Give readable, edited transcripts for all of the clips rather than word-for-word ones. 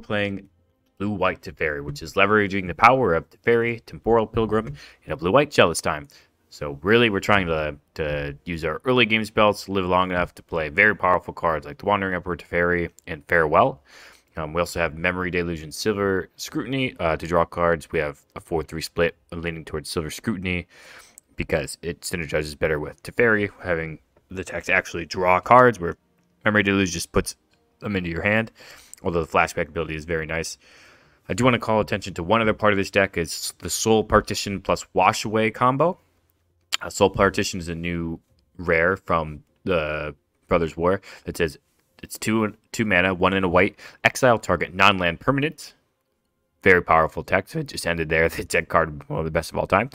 playing blue-white Teferi, which is leveraging the power of Teferi, Temporal Pilgrim, and a blue-white shell this time. So really, we're trying to use our early game spells to live long enough to play very powerful cards like the Wandering Emperor Teferi and Farewell. We also have Memory Deluge and Silver Scrutiny to draw cards. We have a 4-3 split leaning towards Silver Scrutiny because it synergizes better with Teferi, having the text actually draw cards, where Memory Deluge just puts them into your hand, although the flashback ability is very nice. I do want to call attention to one other part of this deck is the Soul Partition plus Wash Away combo. Soul Partition is a new rare from the Brothers War that says it's two mana, 1 and a white, exile target non-land permanent. Very powerful text. It just ended there. The deck card, one of the best of all time.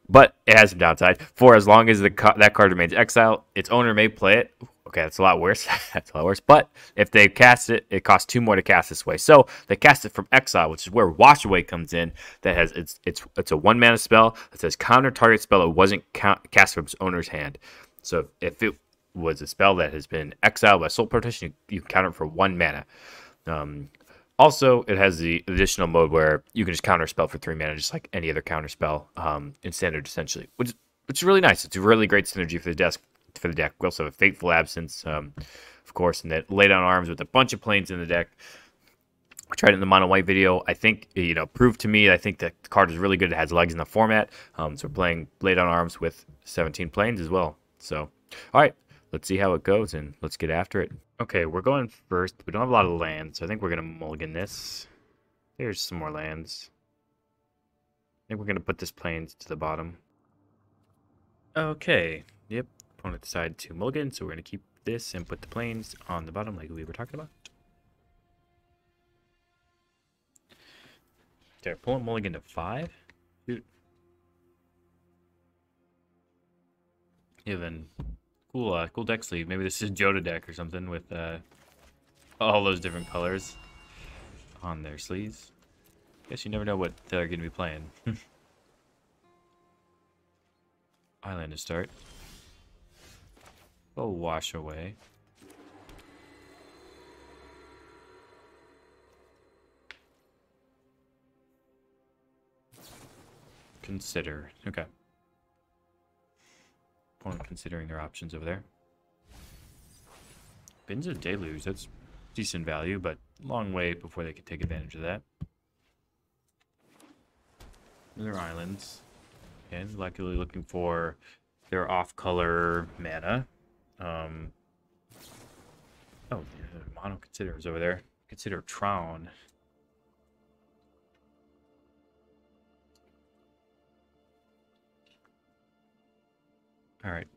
But it has some downside. For as long as that card remains exiled, its owner may play it. Okay, that's a lot worse. That's a lot worse. But if they cast it, it costs 2 more to cast this way. So they cast it from exile, which is where Wash Away comes in. That has it's a 1 mana spell that says counter target spell that wasn't cast from its owner's hand. So if it was a spell that has been exiled by Soul Partition, you can counter it for 1 mana. Also, it has the additional mode where you can just counter spell for 3 mana, just like any other counter spell in standard, essentially, which is really nice. It's a really great synergy for the deck. We also have a Fateful Absence, of course, and then Lay Down Arms with a bunch of planes in the deck. I tried it in the mono white video. I think, proved to me, I think the card is really good. It has legs in the format. So we're playing Lay Down Arms with 17 planes as well. So, all right, let's see how it goes and let's get after it. Okay, we're going first. We don't have a lot of lands, so I think we're going to mulligan this. There's some more lands. I think we're going to put this plains to the bottom. Okay, yep. Opponent decided to mulligan, so we're going to keep this and put the plains on the bottom like we were talking about. There, opponent mulligan to 5. Dude. Even cool deck sleeve. Maybe this is Joda deck or something with all those different colors on their sleeves. Guess you never know what they're going to be playing. Island to start. Oh, Wash Away. Consider. Okay. Opponent considering their options over there. Bins of Deluge, that's decent value, but long way before they could take advantage of that. Another islands. And luckily looking for their off-color mana. Oh, the mono Consider is over there. Consider Tron. Alright.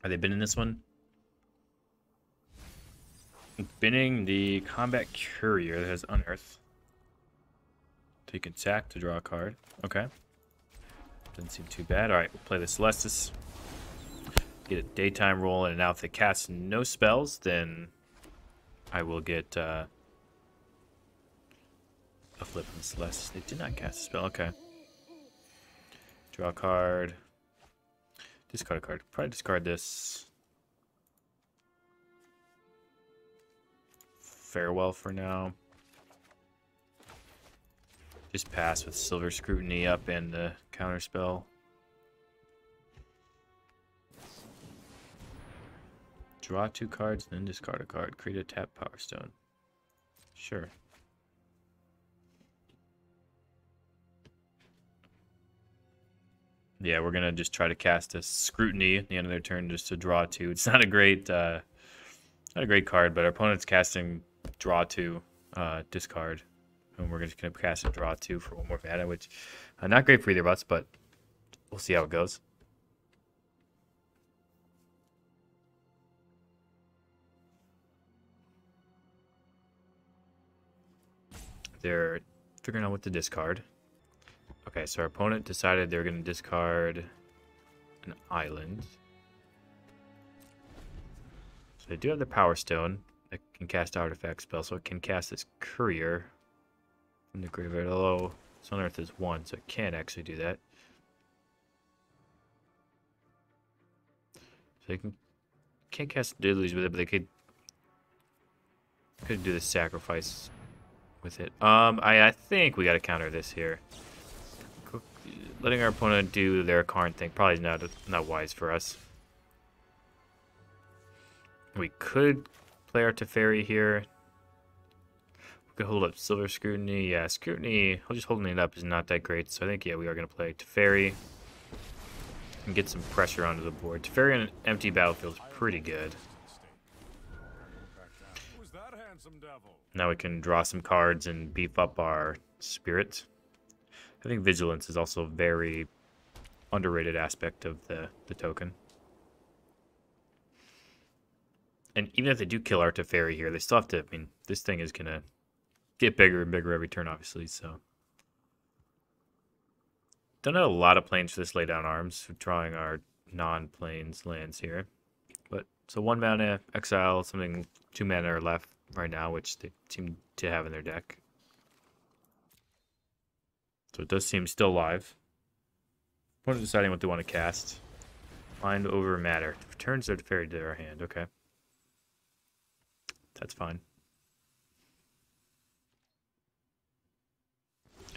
Are they binning this one? Binning the Combat Courier that has Unearth. So you can sack to draw a card. Okay. Doesn't seem too bad. Alright, we'll play the Celestis. Get a daytime roll, and now if they cast no spells, then I will get a flip on the Celestis. They did not cast a spell. Okay. Draw a card. Discard a card. Probably discard this. Farewell for now. Just pass with Silver Scrutiny up and the counter spell. Draw 2 cards, then discard a card. Create a tap Power Stone. Sure. Yeah, we're gonna just try to cast a Scrutiny at the end of their turn just to draw 2. It's not a great card, but our opponent's casting draw 2, discard, and we're just gonna cast a draw 2 for 1 more mana, which not great for either of us, but we'll see how it goes. They're figuring out what to discard. Okay, so our opponent decided they're going to discard an island. So they do have the Power Stone that can cast artifact spell, so it can cast this Courier from the graveyard, although its Unearth is 1, so it can't actually do that. So they can't cast Deluge with it, but they could do the sacrifice with it. I think we got to counter this here. Letting our opponent do their Karn thing probably is not wise for us. We could play our Teferi here. We could hold up Silver Scrutiny. Yeah, Scrutiny, just holding it up is not that great. So I think, yeah, we are going to play Teferi and get some pressure onto the board. Teferi on an empty battlefield is pretty good. Now we can draw some cards and beef up our Spirit. I think Vigilance is also a very underrated aspect of the token. And even if they do kill our Teferi here, they still have to, I mean, this thing is going to get bigger and bigger every turn, obviously, so. Don't have a lot of planes for this laydown arms, drawing our non-planes lands here. But, so 1 mana, exile, something 2 mana are left right now, which they seem to have in their deck. So it does seem still alive. Opponent deciding what they want to cast. Mind over matter. Returns their Teferi to their hand. Okay. That's fine.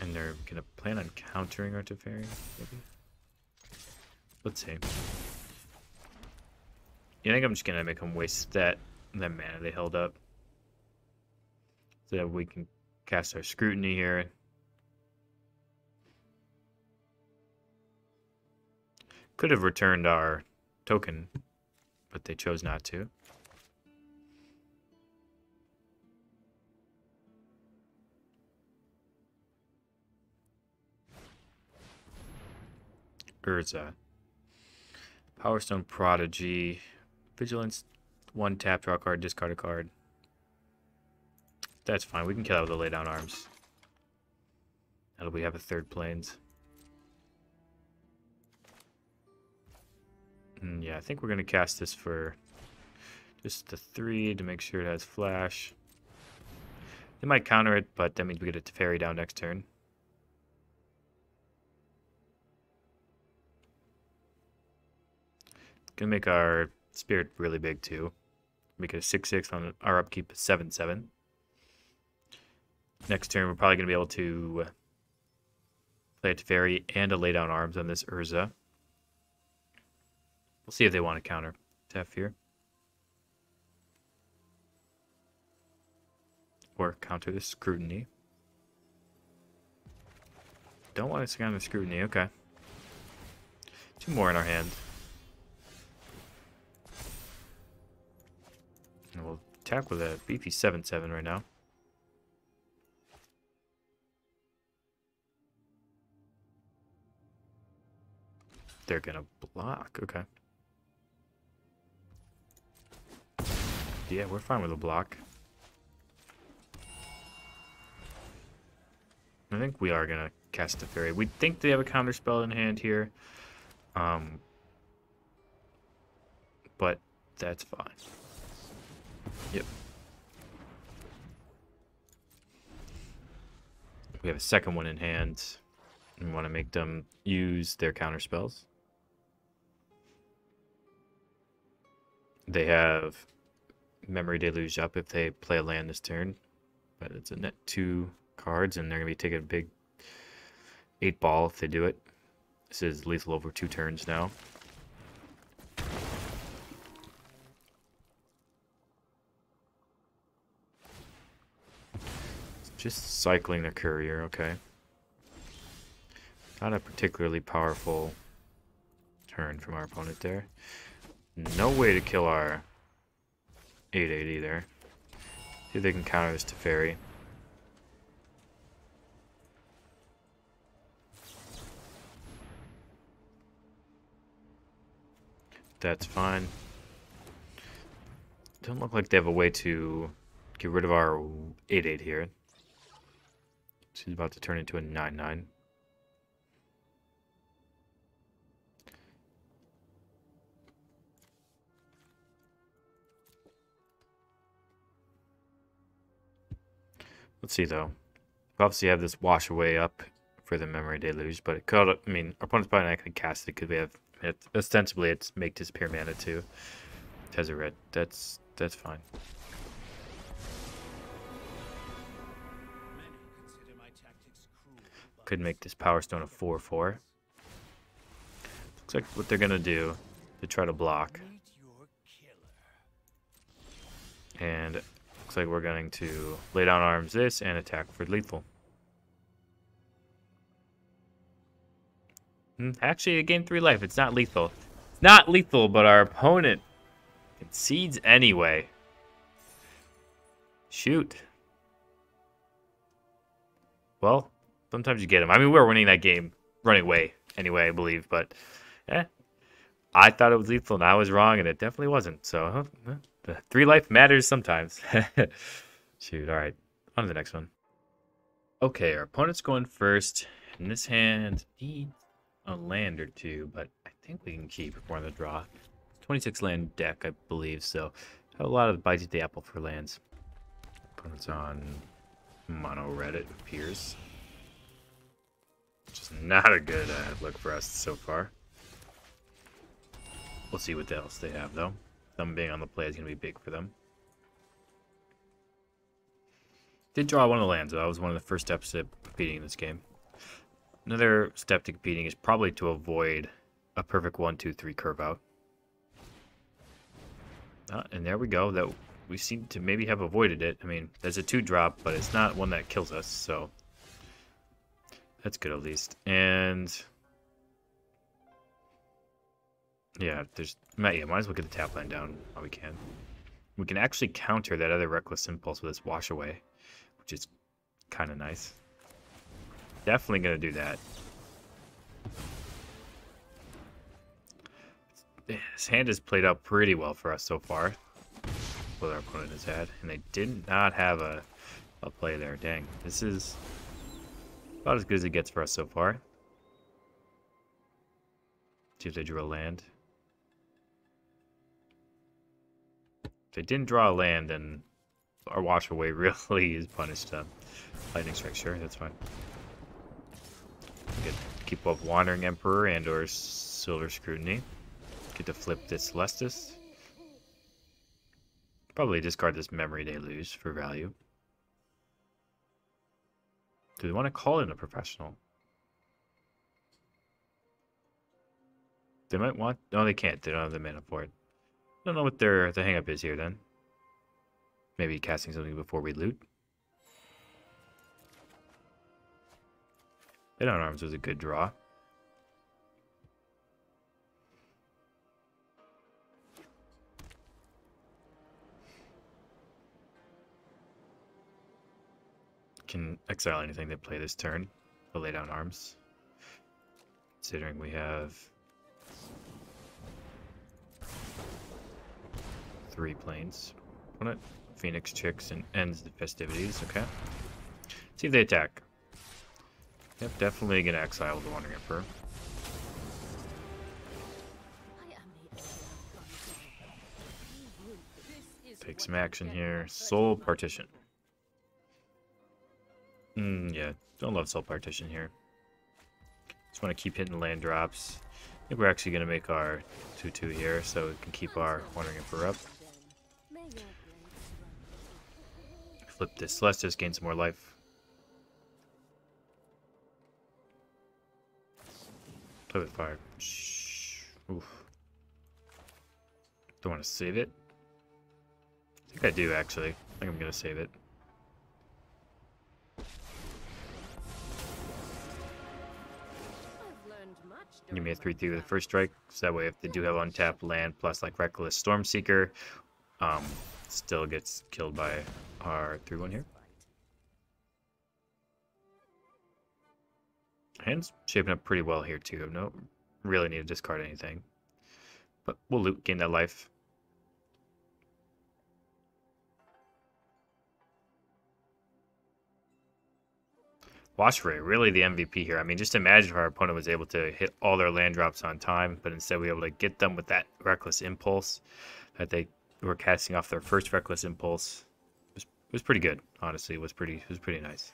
And they're going to plan on countering our Teferi, maybe? Let's see. Yeah, I think I'm just going to make them waste that mana they held up. So that we can cast our Scrutiny here. Could have returned our token, but they chose not to. Urza. Power Stone Prodigy. Vigilance. 1 tap, draw a card, discard a card. That's fine. We can kill out with the laydown arms. Now that we have a 3rd planes. Yeah, I think we're going to cast this for just the 3 to make sure it has flash. They might counter it, but that means we get a Teferi down next turn. Gonna make our Spirit really big too. Make it a 6/6 on our upkeep, a 7/7. Next turn, we're probably gonna be able to play a Teferi and a laydown arms on this Urza. We'll see if they want to counter Tef here. Or counter the Scrutiny. Don't want to counter the Scrutiny, okay. 2 more in our hand. And we'll attack with a beefy 7/7 right now. They're gonna block, okay. Yeah, we're fine with a block. I think we are gonna cast the Teferi. We think they have a counter spell in hand here. But that's fine. Yep. We have a second one in hand. We want to make them use their counter spells. They have Memory Deluge up if they play a land this turn. But it's a net 2 cards, and they're going to be taking a big 8 ball if they do it. This is lethal over 2 turns now. Just cycling the courier, okay. Not a particularly powerful turn from our opponent there. No way to kill our 8/8 either. See if they can counter this Teferi. That's fine. Doesn't look like they have a way to get rid of our 8/8 here. She's about to turn into a 9/9. Let's see though. We obviously have this wash away up for the Memory Deluge, but it could, I mean, our opponent's probably not going to cast it because we have it, ostensibly it's make disappear mana too. Tezzeret, that's fine. could make this Power Stone a 4/4. Looks like what they're gonna do to try to block. And looks like we're going to lay down arms this and attack for lethal. Actually, it gained 3 life. It's not lethal. It's not lethal, but our opponent concedes anyway. Shoot. Well, sometimes you get him. I mean, we were winning that game running away anyway, I believe. But, I thought it was lethal, and I was wrong, and it definitely wasn't. So, the 3 life matters sometimes. Shoot, all right. On to the next one. Okay, our opponent's going first. In this hand, needs a land or two, but I think we can keep if we're on the draw. 26 land deck, I believe, so have a lot of bites at the apple for lands. Opponent's on mono red, it appears. Which is not a good look for us so far. We'll see what else they have, though. Them being on the play is going to be big for them. Did draw one of the lands, though. That was one of the first steps to competing in this game. Another step to competing is probably to avoid a perfect 1-2-3 curve out. And there we go. That we seem to maybe have avoided it. I mean, there's a 2-drop, but it's not one that kills us, so that's good at least. And yeah, might as well get the tap line down while we can. We can actually counter that other Reckless Impulse with this Wash Away, which is kind of nice. Definitely going to do that. This hand has played out pretty well for us so far. What our opponent has had. And they did not have a play there. Dang. This is about as good as it gets for us so far. See if they drew a land. If they didn't draw a land, then our Wash Away really is punished. Lightning Strike, sure, that's fine. Get keep up Wandering Emperor and or Silver Scrutiny. Get to flip this Celestis. Probably discard this Memory Deluge for value. Do they want to call in a professional? They might want... No, they can't. They don't have the mana for it. I don't know what the hang-up is here, then. Maybe casting something before we loot. Lay Down Arms was a good draw. Can exile anything that play this turn. To Lay Down Arms. Considering we have 3 planes. Opponent, Phoenix Chicks, and ends the festivities. Okay. See if they attack. Yep, definitely gonna exile the Wandering Emperor. Take some action here. Soul Partition. Yeah, don't love Soul Partition here. Just want to keep hitting land drops. I think we're actually going to make our 2-2 here, so we can keep our Wandering Emperor up. Flip this Celestis, gain some more life. Play with fire. Oof. Don't want to save it. I think I do, actually. I think I'm going to save it. Give me a 3-3 with the first strike, so that way if they do have untapped land plus like Reckless Stormseeker, still gets killed by our 3-1 here. Hand's shaping up pretty well here too. No, really need to discard anything, but we'll loot, gain that life. Wash Away, really the MVP here. I mean, just imagine if our opponent was able to hit all their land drops on time, but instead we were able to get them with that Reckless Impulse that they were casting off their first Reckless Impulse. It was pretty good, honestly. It was pretty nice.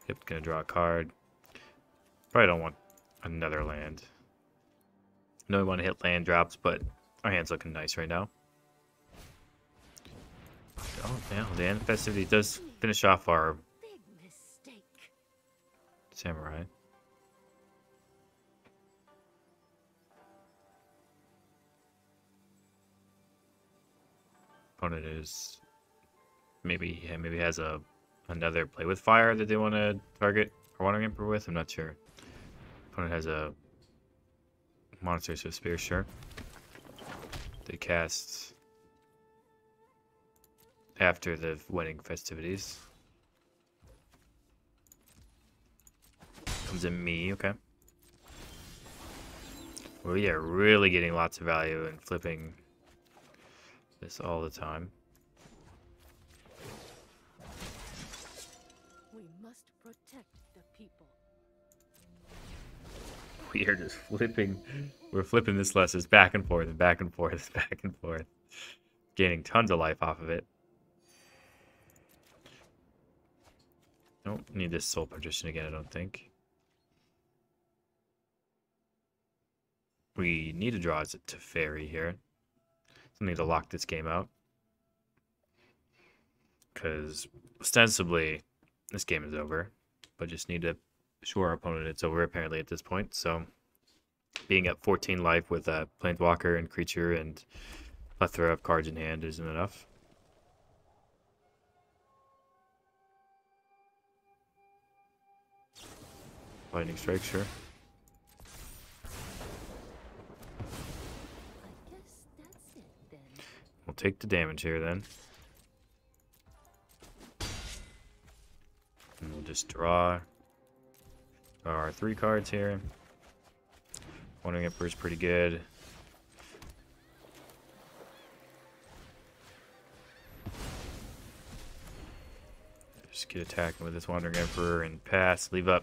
Yep, gonna draw a card. Probably don't want another land. No, we want to hit land drops, but our hand's looking nice right now. Oh, yeah, the end festivity does finish off our Samurai. Opponent is maybe has another play with fire that they want to target or Wandering Emperor with. I'm not sure. Opponent has a Monsters with Spear, sure. They cast after the wedding festivities. Comes in me, okay. We are really getting lots of value and flipping this all the time. We must protect the people. We are just flipping. We're flipping this Lesses back and forth and back and forth, back and forth. Gaining tons of life off of it. Don't need this Soul Partition again, I don't think. We need to draw to Fairy here. So need to lock this game out. Because ostensibly, this game is over. But just need to show our opponent it's over apparently at this point. So being at 14 life with a Planeswalker and creature and plethora of cards in hand isn't enough. Lightning Strike, sure. I guess that's it then. We'll take the damage here then. And we'll just draw our 3 cards here. Wandering Emperor is pretty good. Just get attacking with this Wandering Emperor and pass. Leave up.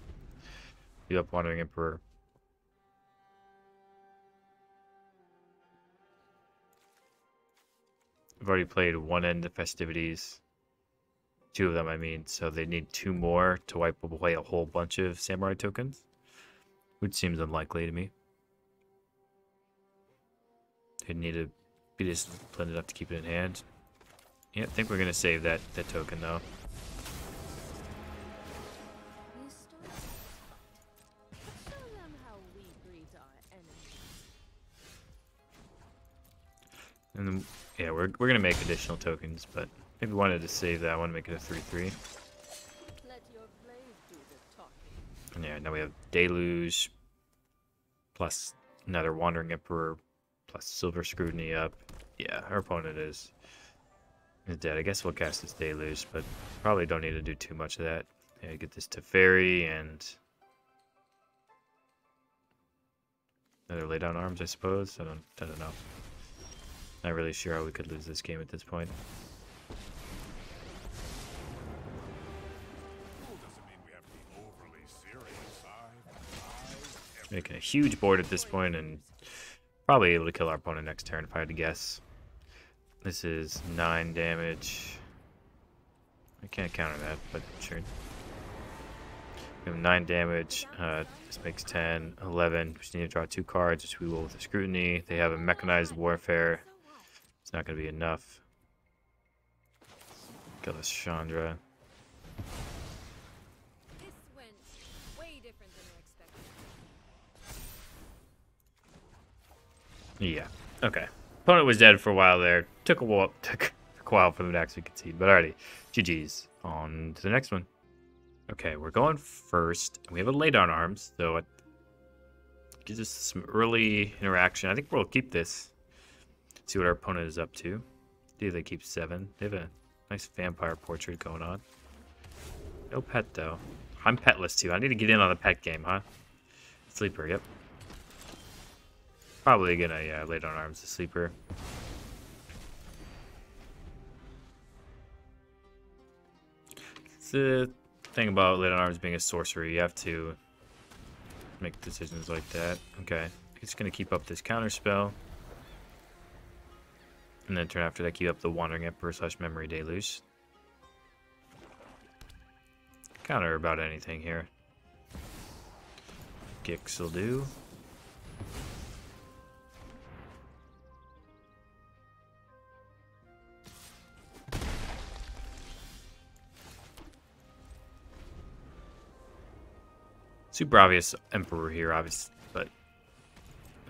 Leave up Wandering Emperor. I've already played one end of festivities. 2 of them, I mean, so they need 2 more to wipe away a whole bunch of Samurai tokens, which seems unlikely to me. They need to be disciplined enough to keep it in hand. Yeah, I think we're gonna save that token though. We start. Show them how we greet our enemies. And then, yeah, we're gonna make additional tokens, but I think we wanted to save that. I want to make it a 3/3. Let your blade do the talking. And yeah, now we have Deluge plus another Wandering Emperor plus Silver Scrutiny up. Yeah, our opponent is dead. I guess we'll cast this Deluge, but probably don't need to do too much of that. Yeah, get this to Fairy and another Lay Down Arms, I suppose. I don't know. Not really sure how we could lose this game at this point. Making a huge board at this point and probably able to kill our opponent next turn if I had to guess. This is 9 damage. I can't counter that, but sure. We have 9 damage. This makes 10, 11. We just need to draw 2 cards, which we will with the Scrutiny. They have a Mechanized Warfare. It's not going to be enough. Kill this Chandra. This went way different than I expected. Yeah. Okay. Opponent was dead for a while there. Took a while for them to actually concede. But alrighty. GG's. On to the next one. Okay, we're going first. We have a Lay Down Arms, so it gives us some early interaction. I think we'll keep this. See what our opponent is up to. Do they keep 7? They have a nice vampire portrait going on. No pet though. I'm petless too. I need to get in on the pet game, huh? Sleeper, yep. Probably gonna Lay Down Arms the Sleeper. It's the thing about Lay Down Arms being a sorcery. You have to make decisions like that. Okay. It's gonna keep up this counter spell. And then turn after that, keep up the Wandering Emperor / Memory Deluge. Counter about anything here. Gix will do. Super obvious Emperor here, obviously, but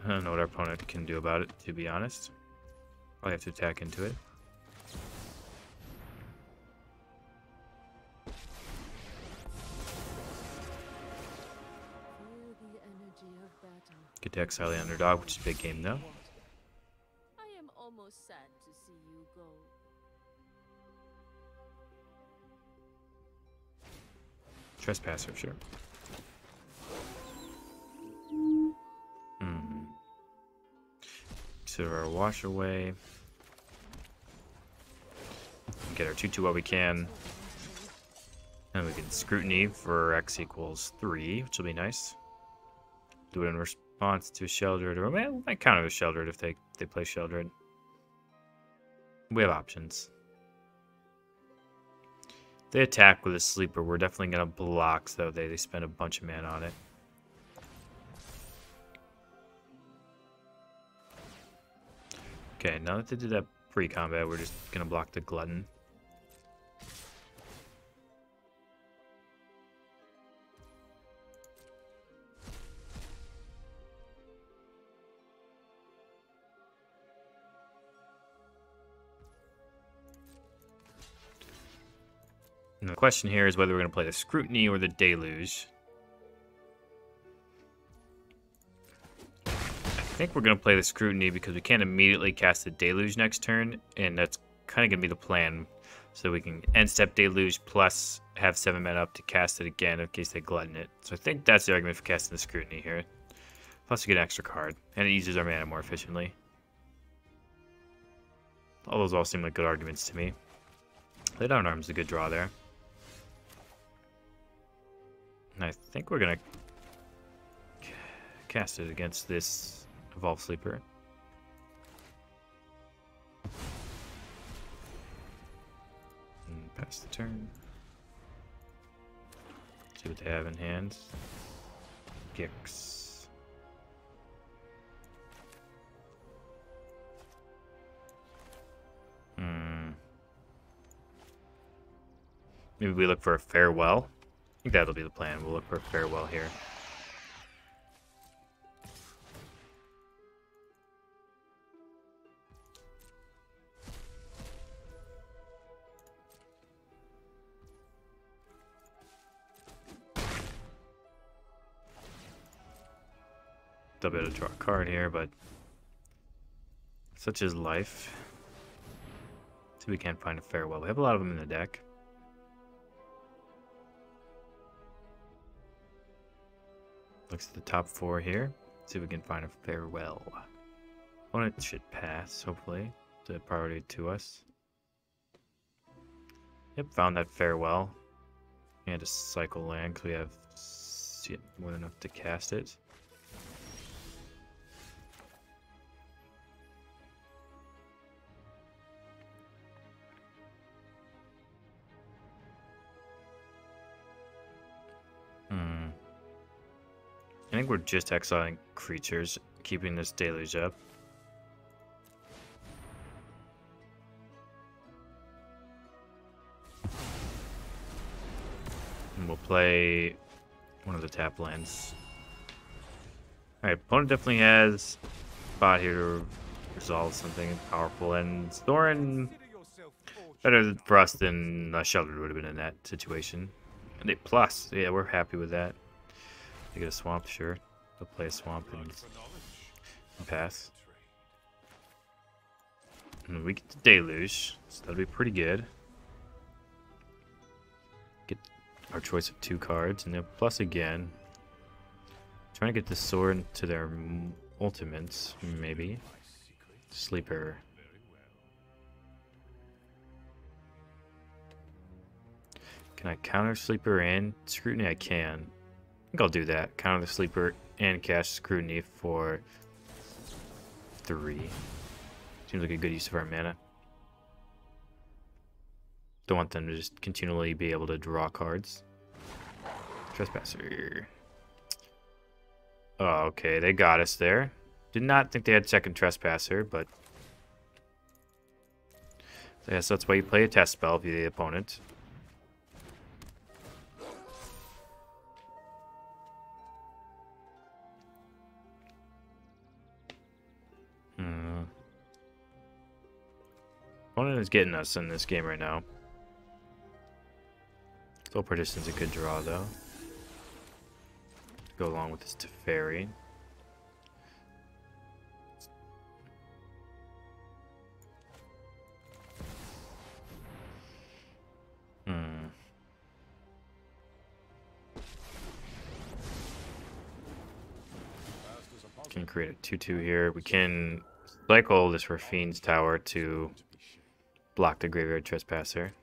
I don't know what our opponent can do about it, to be honest. Probably have to attack into it. Get to exile the underdog, which is a big game, though. I am almost sad to see you go. Trespasser, sure. Consider our wash away. Get our 2-2 while we can. And we can scrutiny for x equals 3, which will be nice. Do it in response to Sheldred, or we might counter with Sheldred if they play Sheldred. We have options. If they attack with a sleeper, we're definitely going to block, so they spend a bunch of mana on it. Okay, now that they did that pre-combat, we're just going to block the Glutton. And the question here is whether we're going to play the Scrutiny or the Deluge. I think we're going to play the Scrutiny because we can't immediately cast the Deluge next turn, and that's kind of going to be the plan. So we can end step Deluge plus have 7 mana up to cast it again in case they glutton it. So I think that's the argument for casting the Scrutiny here. Plus we get an extra card, and it uses our mana more efficiently. All those all seem like good arguments to me. Lay Down Arm's a good draw there. And I think we're going to cast it against this Evolve Sleeper. And pass the turn. See what they have in hand. Gix. Maybe we look for a Farewell. I think that'll be the plan. We'll look for a Farewell here. They'll be able to draw a card here, but such is life. See if we can't find a Farewell. We have a lot of them in the deck. Looks at the top 4 here. See if we can find a Farewell. Opponent should pass, hopefully. The priority to us. Yep, found that Farewell. We had to cycle land because we have more than enough to cast it. I think we're just exiling creatures, keeping this Deluge up. And we'll play one of the tap lands. Alright, opponent definitely has a spot here to resolve something powerful, and Thorin better for us than Sheldred would have been in that situation. And a plus, yeah, we're happy with that. They get a swamp, sure. They'll play a swamp and pass. And we get the Deluge, so that'll be pretty good. Get our choice of 2 cards, and then plus again. Trying to get the sword to their ultimates, maybe. Sleeper. Can I counter Sleeper and Scrutiny? I can. I think I'll do that. Counter the Sleeper and cast Scrutiny for 3. Seems like a good use of our mana. Don't want them to just continually be able to draw cards. Trespasser. Oh, okay. They got us there. Did not think they had second Trespasser, but I guess that's why you play a test spell via the opponent. Opponent is getting us in this game right now. Soul Partition's a good draw, though. Go along with this Teferi. Can create a 2/2 here. We can cycle this Rafine's Tower to block the Graveyard Trespasser.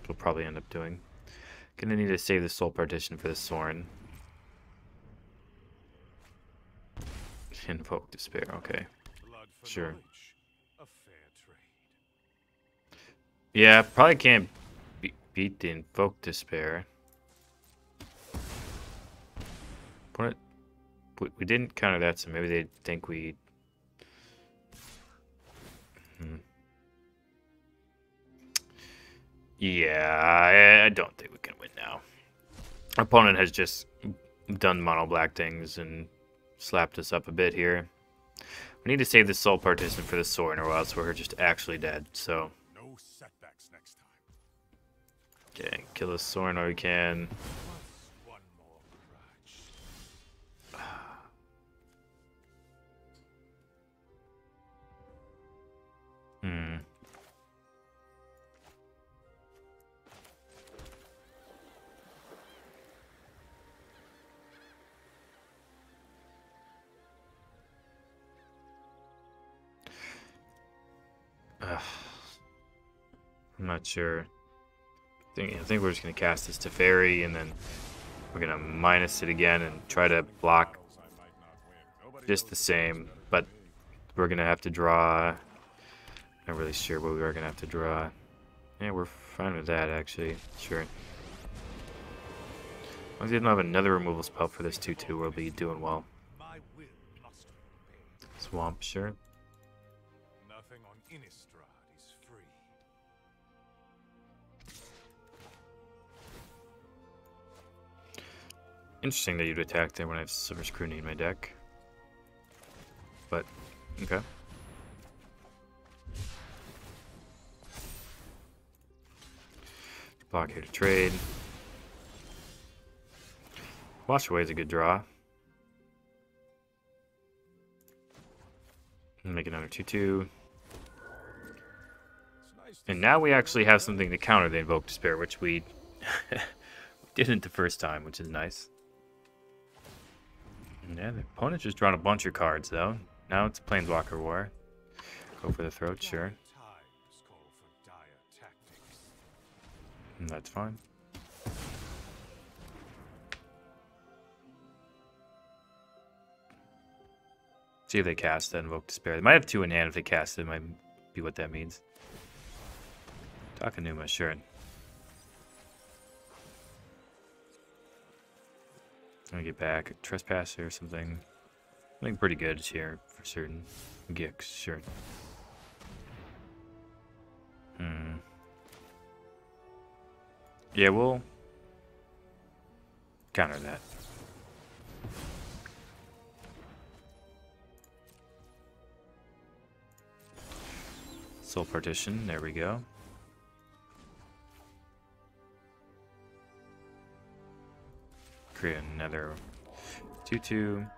Which we'll probably end up doing. Gonna need to save the Soul Partition for the Sorin. Invoke Despair, okay. Sure. Yeah, probably can't beat the Invoke Despair. We didn't counter that, so maybe they think we... Yeah, I don't think we can win now. Our opponent has just done mono black things and slapped us up a bit here. We need to save the Soul Partition for the Sorin, or else we're just actually dead, so... No setbacks next time. Okay, kill the Sorin while we can. One more grudge. I'm not sure. I think we're just going to cast this Teferi, and then we're going to minus it again and try to block just the same. But we're going to have to draw... Not really sure what we are going to have to draw. Yeah, we're fine with that, actually. Sure. As long as we don't have another removal spell for this 2/2, we'll be doing well. Swamp, sure. Nothing on Innistrad is free. Interesting that you'd attack there when I have Silver Scrutiny in my deck. But, okay. Block here to trade. Wash Away is a good draw. Make another 2/2. And now we actually have something to counter the Invoke Despair, which we didn't the first time, which is nice. Yeah, the opponent's just drawn a bunch of cards, though. Now it's Planeswalker War. Go for the throat, sure. And that's fine. See if they cast that Invoke Despair. They might have 2 in hand if they cast it. Might be what that means. Takanuma, sure. I'm gonna get back a Trespasser or something. Something pretty good here for certain. Gix, sure. Yeah, we'll counter that. Soul Partition, there we go. Create another 2/2.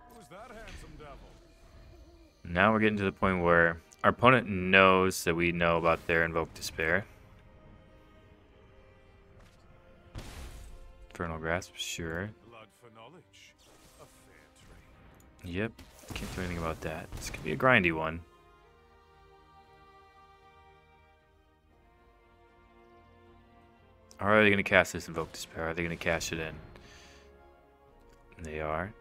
Now we're getting to the point where our opponent knows that we know about their Invoke Despair. Infernal Grasp, sure. Blood for knowledge. A fair trade. Yep, can't do anything about that. This could be a grindy one. Are they going to cast this Invoke Despair? Are they going to cash it in? They are.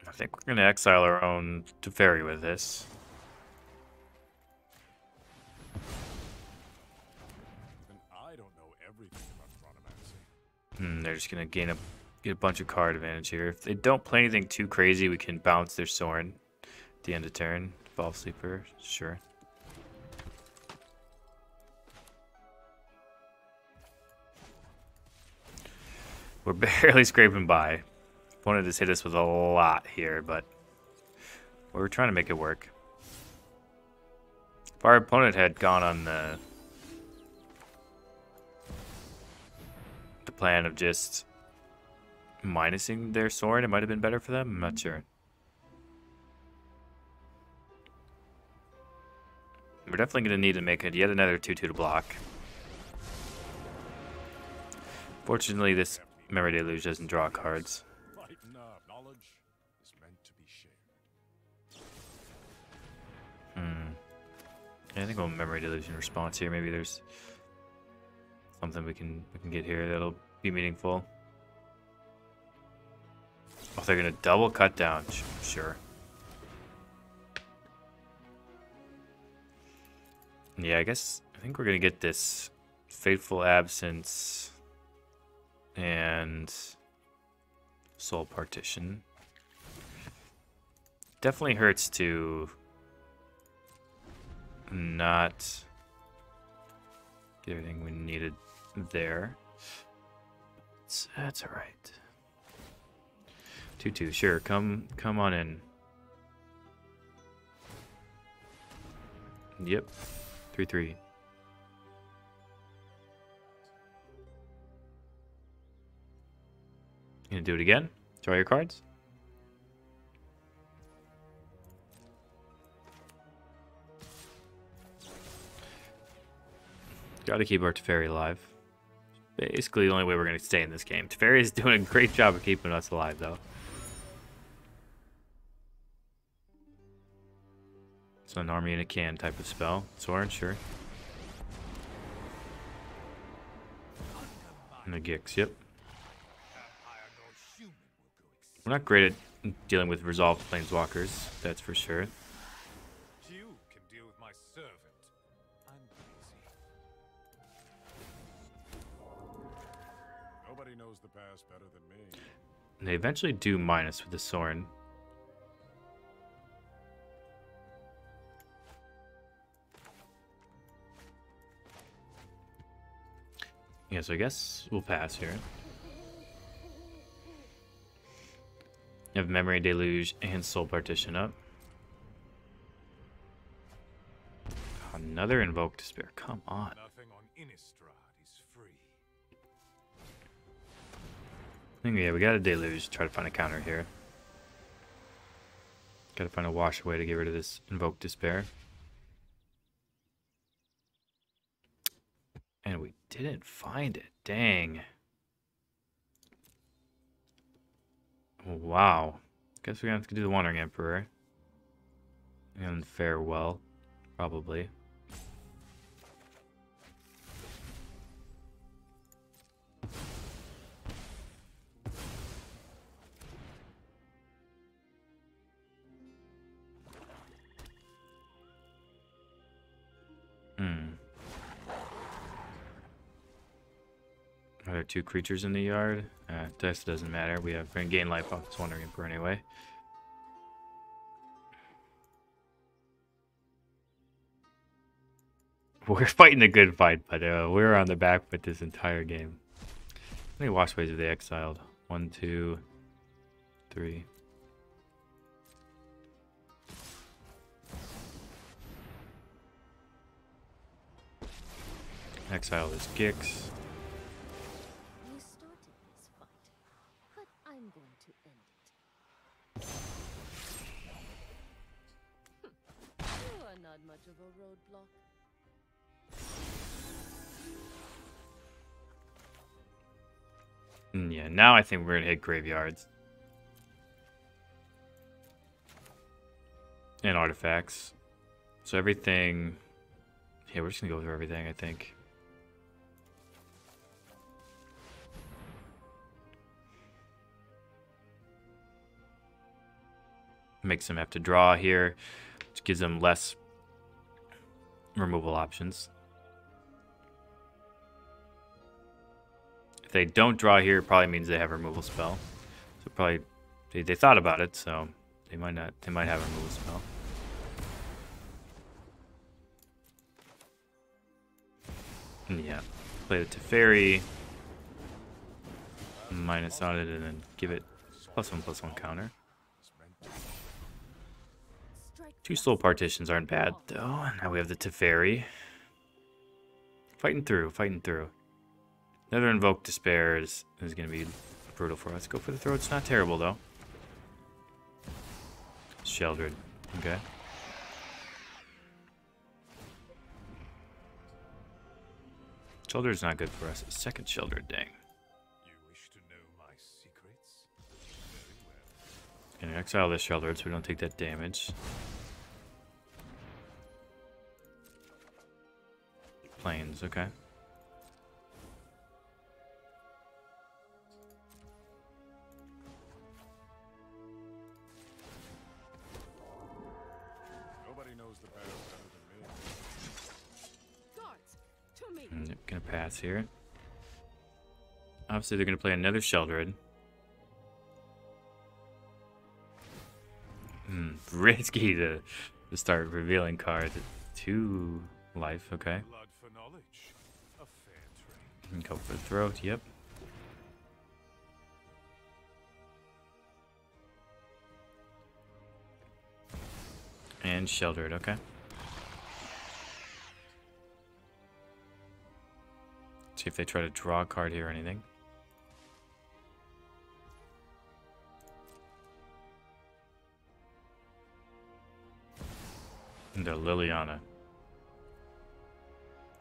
I think we're going to exile our own Teferi with this. And I don't know everything about chronomancy. They're just going to get a bunch of card advantage here. If they don't play anything too crazy, we can bounce their Sorin at the end of turn. Evolve Sleeper, sure. We're barely scraping by. Opponent has hit us with a lot here, but We were trying to make it work. If our opponent had gone on the plan of just minusing their sword, it might have been better for them. I'm not sure. We're definitely going to need to make it yet another 2-2 to block. Fortunately, this Memory Deluge doesn't draw cards. Lighten up. Knowledge is meant to be shared. Yeah, I think we'll Memory Deluge in response here. Maybe there's something we can get here that'll be meaningful. Oh, they're gonna double cut down. Sure. Yeah, I think we're gonna get this Fateful Absence and Soul Partition. Definitely hurts to not get everything we needed there. That's all right. 2-2, sure. Come on in. Yep. 3-3. Gonna do it again? Draw your cards. Gotta keep our Teferi alive. Basically the only way we're gonna stay in this game. Teferi is doing a great job of keeping us alive though. So an army in a can type of spell. Soren, sure. And the Gix, yep. We're not great at dealing with resolved planeswalkers, that's for sure. You can deal with my servant. I'm busy. Nobody knows the past better than me. And they eventually do minus with the Soren. Yeah, so I guess we'll pass here. You have Memory Deluge and Soul Partition up. Another Invoke Despair. Come on. Nothing on Innistrad is free. I think, yeah, we got a Deluge. Try to find a counter here. Gotta find a wash away to get rid of this Invoke Despair. And we didn't find it. Dang. Wow. Guess we're gonna have to do the Wandering Emperor. And Farewell. Probably. Are there two creatures in the yard? This doesn't matter. We're gonna gain life off this Wandering Emperor anyway. We're fighting a good fight, but we're on the back foot this entire game. How many Washways have they exiled? 1, 2, 3. Exile this Gix. You started this fight, but I'm going to end it. You are not much of a roadblock. Yeah, now I think we're gonna hit graveyards. And artifacts. So everything... Yeah, we're just gonna go through everything, I think. Makes them have to draw here, which gives them less removal options. If they don't draw here, it probably means they have a removal spell. So probably they thought about it, so they might not. They might have a removal spell. And yeah, play the Teferi, minus on it, and then give it +1/+1 counter. 2 soul partitions aren't bad, though. Now we have the Teferi. Fighting through, fighting through. Another Invoke Despair is going to be brutal for us. Go for the throw. It's not terrible, though. Sheldred. Okay. Sheldred's not good for us. Second Sheldred, dang. You wish to know my secrets? Very well. Gonna exile this Sheldred so we don't take that damage. Plains, okay. Nobody knows the battle better than me. Guards, to me. Gonna pass here. Obviously, they're gonna play another Sheldred. Risky to start revealing cards. 2 life, okay. Blood for knowledge. A fair trade. Go for the throat, yep. And Sheldred, okay. See if they try to draw a card here or anything. And they're Liliana.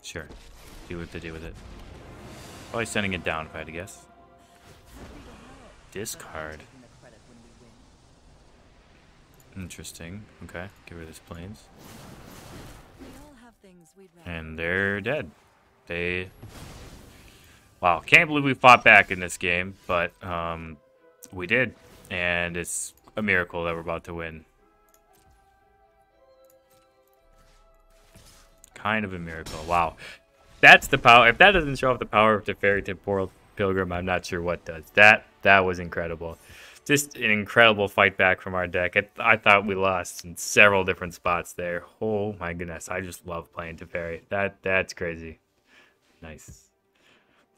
Sure. Do what they do with it. Probably sending it down if I had to guess. Discard. Interesting. Okay. Get rid of this plains. And they're dead. They... Wow. Can't believe we fought back in this game, but we did. And it's a miracle that we're about to win. Kind of a miracle. Wow. That's the power. If that doesn't show off the power of Teferi Temporal Pilgrim, I'm not sure what does. That was incredible. Just an incredible fight back from our deck. I thought we lost in several different spots there. Oh my goodness. I just love playing Teferi. That's crazy. Nice.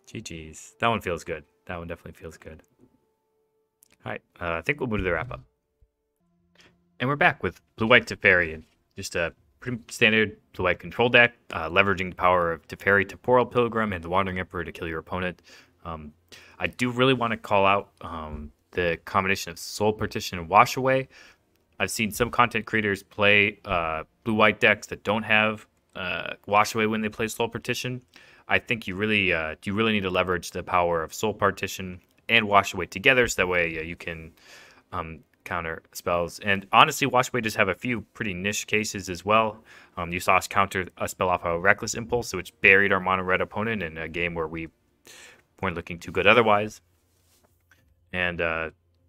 GG's. That one feels good. That one definitely feels good. Alright. I think we'll move to the wrap up. And we're back with Blue-White Teferi. And just a pretty standard blue-white control deck, leveraging the power of Teferi Temporal Pilgrim and the Wandering Emperor to kill your opponent. I do really want to call out the combination of Soul Partition and Wash Away. I've seen some content creators play blue-white decks that don't have Wash Away when they play Soul Partition. I think you really need to leverage the power of Soul Partition and Wash Away together, so that way you can counter spells. And honestly, Wash Away does have a few pretty niche cases as well. You saw us counter a spell off a Reckless Impulse, which buried our mono red opponent in a game where we weren't looking too good otherwise. And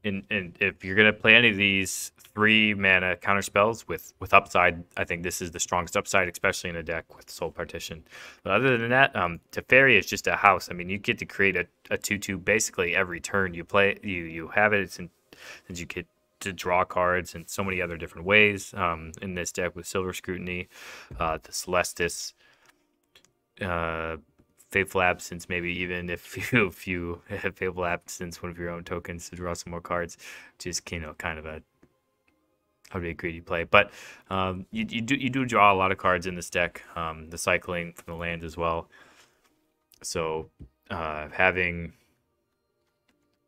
if you're gonna play any of these 3 mana counter spells with upside, I think this is the strongest upside, especially in a deck with Soul Partition. But other than that, Teferi is just a house. I mean, you get to create a 2/2 basically every turn you play. You have it, since you get to draw cards in so many other different ways in this deck with Silver Scrutiny, the Celestis, Fateful Absence, maybe even if you have Fateful Absence, one of your own tokens to draw some more cards, just kind of a be a greedy play. But you do draw a lot of cards in this deck, the cycling from the lands as well. So having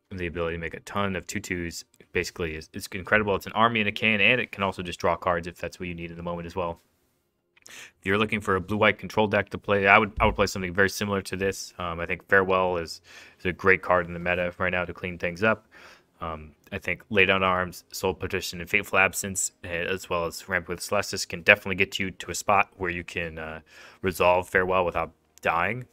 the ability to make a ton of 2/2s basically is incredible. It's an army in a can, and it can also just draw cards if that's what you need in the moment as well. If you're looking for a blue-white control deck to play, I would play something very similar to this. I think Farewell is a great card in the meta right now to clean things up. I think Lay Down Arms, Soul Partition, and Fateful Absence, as well as Ramp with Celestis, can definitely get you to a spot where you can resolve Farewell without dying.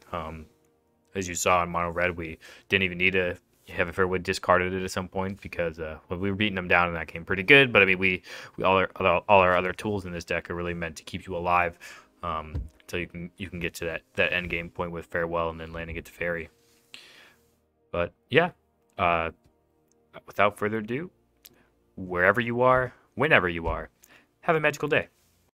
As you saw in Mono Red, we didn't even need to have a Farewell discarded it at some point because we were beating them down in that game pretty good. But I mean, we all our other tools in this deck are really meant to keep you alive until you can get to that end game point with Farewell and then landing it to Teferi. But yeah, without further ado, wherever you are, whenever you are, have a magical day.